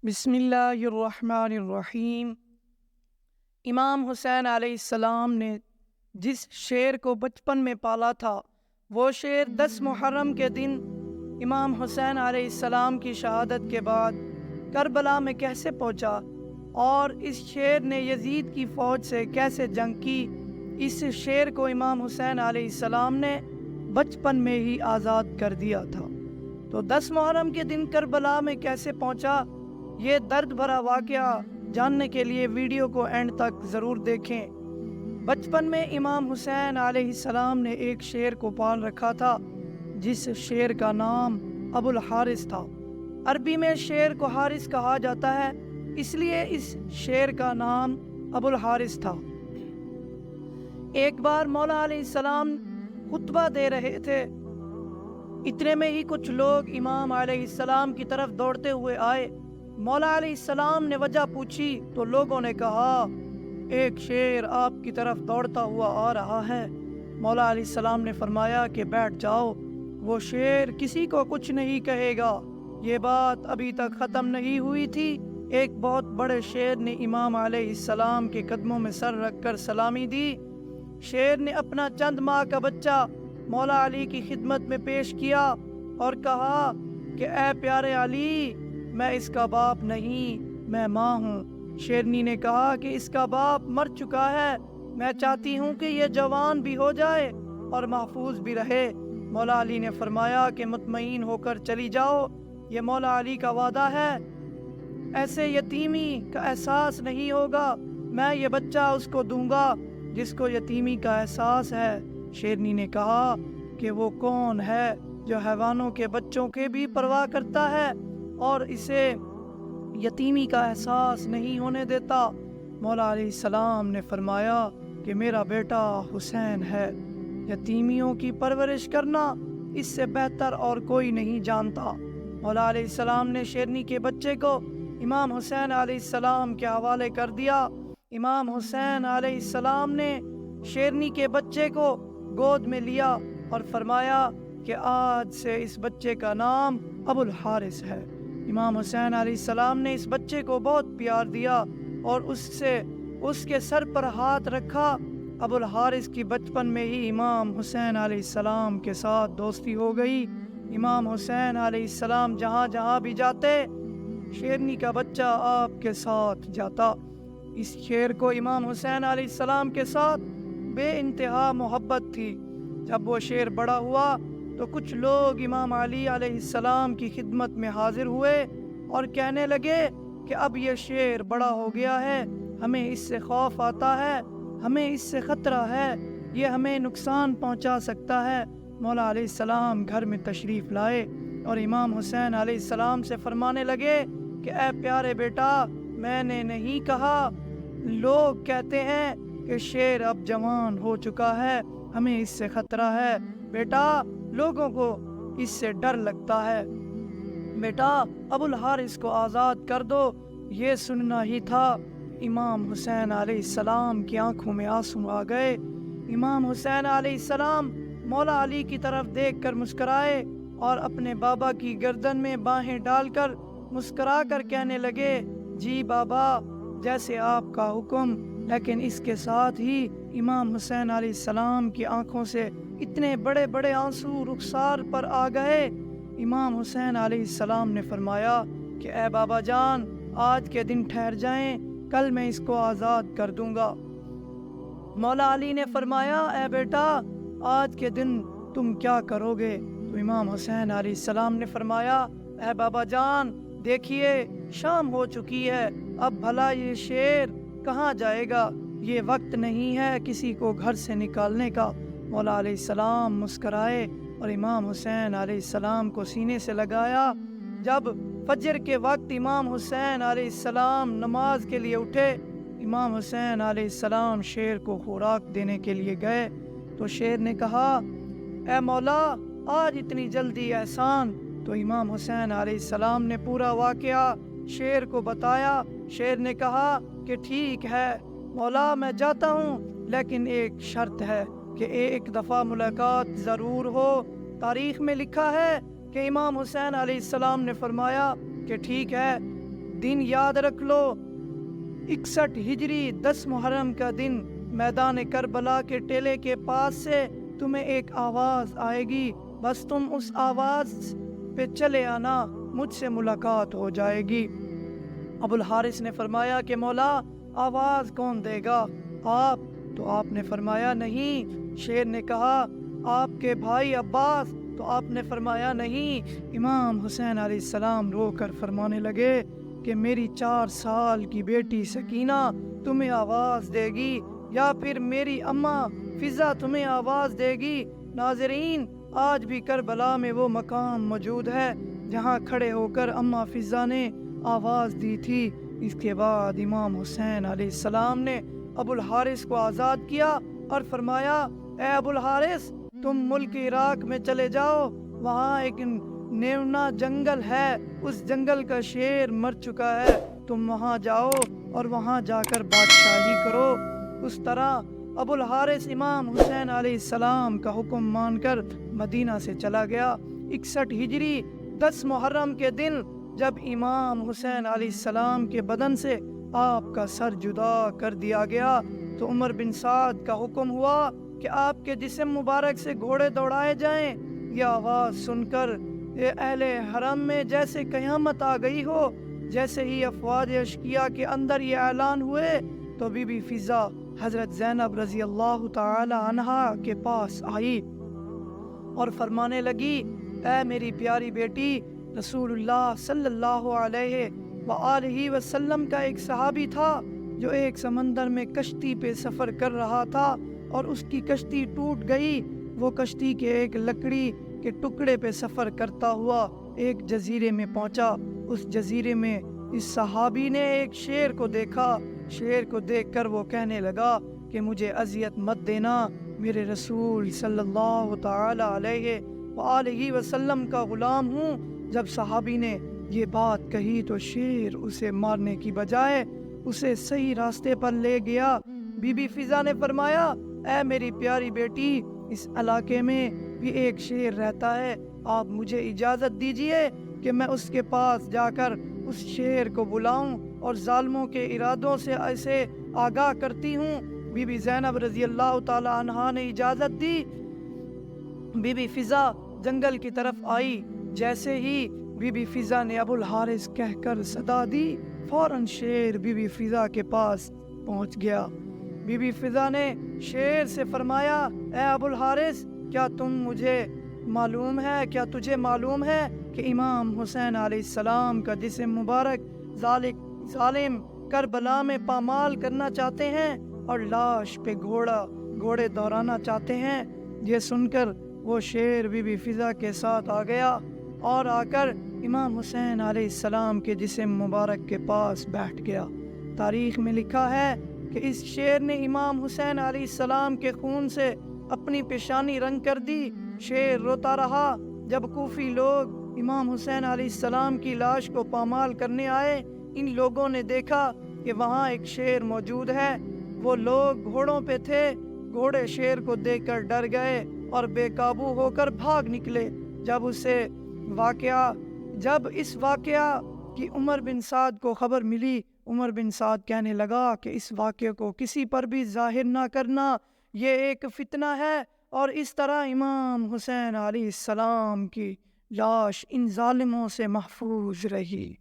بسم اللہ الرحمن الرحیم۔ امام حسین علیہ السلام نے جس شیر کو بچپن میں پالا تھا، وہ شیر 10 محرم کے دن امام حسین علیہ السلام کی شہادت کے بعد کربلا میں کیسے پہنچا اور اس شیر نے یزید کی فوج سے کیسے جنگ کی، اس شیر کو امام حسین علیہ السلام نے بچپن میں ہی آزاد کر دیا تھا۔ تو 10 محرم کے دن کربلا میں کیسے پہنچا، یہ درد بھرا واقعہ جاننے کے لیے ویڈیو کو اینڈ تک ضرور دیکھیں۔ بچپن میں امام حسین علیہ السلام نے ایک شیر کو پال رکھا تھا جس شیر کا نام ابو الحارث تھا۔ عربی میں شیر کو حارث کہا جاتا ہے، اس لیے اس شیر کا نام ابو الحارث تھا۔ ایک بار مولا علیہ السلام خطبہ دے رہے تھے، اتنے میں ہی کچھ لوگ امام علیہ السلام کی طرف دوڑتے ہوئے آئے۔ مولا علیہ السلام نے وجہ پوچھی تو لوگوں نے کہا، ایک شیر آپ کی طرف دوڑتا ہوا آ رہا ہے۔ مولا علیہ السلام نے فرمایا کہ بیٹھ جاؤ، وہ شیر کسی کو کچھ نہیں کہے گا۔ یہ بات ابھی تک ختم نہیں ہوئی تھی، ایک بہت بڑے شیر نے امام علیہ السلام کے قدموں میں سر رکھ کر سلامی دی۔ شیر نے اپنا چند ماہ کا بچہ مولا علی کی خدمت میں پیش کیا اور کہا کہ اے پیارے علی، میں اس کا باپ نہیں، میں ماں ہوں۔ شیرنی نے کہا کہ اس کا باپ مر چکا ہے، میں چاہتی ہوں کہ یہ جوان بھی ہو جائے اور محفوظ بھی رہے۔ مولا علی نے فرمایا کہ مطمئن ہو کر چلی جاؤ، یہ مولا علی کا وعدہ ہے، ایسے یتیمی کا احساس نہیں ہوگا، میں یہ بچہ اس کو دوں گا جس کو یتیمی کا احساس ہے۔ شیرنی نے کہا کہ وہ کون ہے جو حیوانوں کے بچوں کے بھی پرواہ کرتا ہے اور اسے یتیمی کا احساس نہیں ہونے دیتا؟ مولا علیہ السلام نے فرمایا کہ میرا بیٹا حسین ہے، یتیمیوں کی پرورش کرنا اس سے بہتر اور کوئی نہیں جانتا۔ مولا علیہ السلام نے شیرنی کے بچے کو امام حسین علیہ السلام کے حوالے کر دیا۔ امام حسین علیہ السلام نے شیرنی کے بچے کو گود میں لیا اور فرمایا کہ آج سے اس بچے کا نام ابو الحارث ہے۔ امام حسین علیہ السلام نے اس بچے کو بہت پیار دیا اور اس کے سر پر ہاتھ رکھا۔ ابو الحارث کی بچپن میں ہی امام حسین علیہ السلام کے ساتھ دوستی ہو گئی۔ امام حسین علیہ السلام جہاں جہاں بھی جاتے، شیرنی کا بچہ آپ کے ساتھ جاتا۔ اس شیر کو امام حسین علیہ السلام کے ساتھ بے انتہا محبت تھی۔ جب وہ شیر بڑا ہوا تو کچھ لوگ امام علی علیہ السلام کی خدمت میں حاضر ہوئے اور کہنے لگے کہ اب یہ شیر بڑا ہو گیا ہے، ہمیں اس سے خوف آتا ہے، ہمیں اس سے خطرہ ہے، یہ ہمیں نقصان پہنچا سکتا ہے۔ مولا علیہ السلام گھر میں تشریف لائے اور امام حسین علیہ السلام سے فرمانے لگے کہ اے پیارے بیٹا، میں نے نہیں کہا، لوگ کہتے ہیں کہ شیر اب جوان ہو چکا ہے، ہمیں اس سے خطرہ ہے۔ بیٹا، لوگوں کو اس سے ڈر لگتا ہے، بیٹا ابو الحارث کو آزاد کر دو۔ یہ سننا ہی تھا، امام حسین علیہ السلام کی آنکھوں میں آنسو آ گئے۔ امام حسین علیہ السلام مولا علی کی طرف دیکھ کر مسکرائے اور اپنے بابا کی گردن میں باہیں ڈال کر مسکرا کر کہنے لگے، جی بابا، جیسے آپ کا حکم۔ لیکن اس کے ساتھ ہی امام حسین علیہ السلام کی آنکھوں سے اتنے بڑے بڑے آنسو رخسار پر آ گئے۔ امام حسین علیہ السلام نے فرمایا کہ اے بابا جان، آج کے دن ٹھہر جائیں، کل میں اس کو آزاد کر دوں گا۔ مولا علی نے فرمایا، اے بیٹا، آج کے دن تم کیا کرو گے؟ تو امام حسین علیہ السلام نے فرمایا، اے بابا جان، دیکھیے شام ہو چکی ہے، اب بھلا یہ شیر کہاں جائے گا؟ یہ وقت نہیں ہے کسی کو گھر سے نکالنے کا۔ مولا علیہ السلام مسکرائے اور امام حسین علیہ السلام کو سینے سے لگایا۔ جب فجر کے وقت امام حسین علیہ السلام نماز کے لیے اٹھے، امام حسین علیہ السلام شیر کو خوراک دینے کے لیے گئے تو شیر نے کہا، اے مولا، آج اتنی جلدی احسان؟ تو امام حسین علیہ السلام نے پورا واقعہ شیر کو بتایا۔ شیر نے کہا کہ ٹھیک ہے مولا، میں جاتا ہوں، لیکن ایک شرط ہے کہ ایک دفعہ ملاقات ضرور ہو۔ تاریخ میں لکھا ہے کہ امام حسین علیہ السلام نے فرمایا کہ ٹھیک ہے، دن یاد رکھ لو، 61 ہجری 10 محرم کا دن میدان کربلا کے ٹیلے کے پاس سے تمہیں ایک آواز آئے گی، بس تم اس آواز پہ چلے آنا، مجھ سے ملاقات ہو جائے گی۔ ابو الحارث نے فرمایا کہ مولا آواز کون دے گا، آپ؟ تو آپ نے فرمایا نہیں۔ شیر نے کہا آپ کے بھائی عباس؟ تو آپ نے فرمایا نہیں۔ امام حسین علیہ السلام رو کر فرمانے لگے کہ میری 4 سال کی بیٹی سکینہ تمہیں آواز دے گی، یا پھر میری اماں فضا تمہیں آواز دے گی۔ ناظرین، آج بھی کربلا میں وہ مقام موجود ہے جہاں کھڑے ہو کر اماں فضا نے آواز دی تھی۔ اس کے بعد امام حسین علیہ السلام نے ابو الحارث کو آزاد کیا اور فرمایا اے ابو الحارث، تم ملک عراق میں چلے جاؤ، وہاں ایک نیونا جنگل ہے، اس جنگل کا شیر مر چکا ہے، تم وہاں جاؤ اور وہاں جا کر بادشاہی کرو۔ اس طرح ابو الحارث امام حسین علیہ السلام کا حکم مان کر مدینہ سے چلا گیا۔ 61 ہجری 10 محرم کے دن جب امام حسین علیہ السلام کے بدن سے آپ کا سر جدا کر دیا گیا تو عمر بن سعد کا حکم ہوا کہ آپ کے جسم مبارک سے گھوڑے دوڑائے جائیں۔ یہ آواز سن کر اہل حرم میں جیسے قیامت آ گئی ہو۔ جیسے ہی افواج اشقیاء کے اندر یہ اعلان ہوئے تو بی بی فضا حضرت زینب رضی اللہ تعالی عنہا کے پاس آئی اور فرمانے لگی اے میری پیاری بیٹی، رسول اللہ صلی اللہ علیہ وآلہ وسلم کا ایک صحابی تھا جو ایک سمندر میں کشتی پہ سفر کر رہا تھا اور اس کی کشتی ٹوٹ گئی۔ وہ کشتی کے ایک لکڑی کے ٹکڑے پہ سفر کرتا ہوا ایک جزیرے میں پہنچا۔ اس جزیرے میں اس صحابی نے ایک شیر کو دیکھا۔ شیر کو دیکھ کر وہ کہنے لگا کہ مجھے اذیت مت دینا، میرے رسول صلی اللہ تعالی علیہ وآلہ وسلم کا غلام ہوں۔ جب صحابی نے یہ بات کہی تو شیر اسے مارنے کی بجائے اسے صحیح راستے پر لے گیا۔ بی بی فضا نے فرمایا اے میری پیاری بیٹی، اس علاقے میں بھی ایک شیر رہتا ہے، آپ مجھے اجازت دیجئے کہ میں اس کے پاس جا کر اس شیر کو بلاؤں اور ظالموں کے ارادوں سے اسے آگاہ کرتی ہوں۔ بی بی زینب رضی اللہ تعالی عنہا نے اجازت دی۔ بی بی فضا جنگل کی طرف آئی۔ جیسے ہی بی بی فضا نے ابو الحارث کہہ کر صدا دی، فوراً شیر بی بی فضا کے پاس پہنچ گیا۔ بی بی فضا نے شیر سے فرمایا اے ابو الحارث، کیا تجھے معلوم ہے کہ امام حسین علیہ السلام کا جسم مبارک ظالم کربلا میں پامال کرنا چاہتے ہیں اور لاش پہ گھوڑے دوڑانا چاہتے ہیں؟ یہ سن کر وہ شیر بی بی فضا کے ساتھ آ گیا اور آ کر امام حسین علیہ السلام کے جسم مبارک کے پاس بیٹھ گیا۔ تاریخ میں لکھا ہے کہ اس شیر نے امام حسین علیہ السلام کے خون سے اپنی پیشانی رنگ کر دی۔ شیر روتا رہا۔ جب کوفی لوگ امام حسین علیہ السلام کی لاش کو پامال کرنے آئے، ان لوگوں نے دیکھا کہ وہاں ایک شیر موجود ہے۔ وہ لوگ گھوڑوں پہ تھے، گھوڑے شیر کو دیکھ کر ڈر گئے اور بے قابو ہو کر بھاگ نکلے۔ جب اس واقعہ کی عمر بن سعد کو خبر ملی، عمر بن سعد کہنے لگا کہ اس واقعے کو کسی پر بھی ظاہر نہ کرنا، یہ ایک فتنہ ہے، اور اس طرح امام حسین علیہ السلام کی لاش ان ظالموں سے محفوظ رہی۔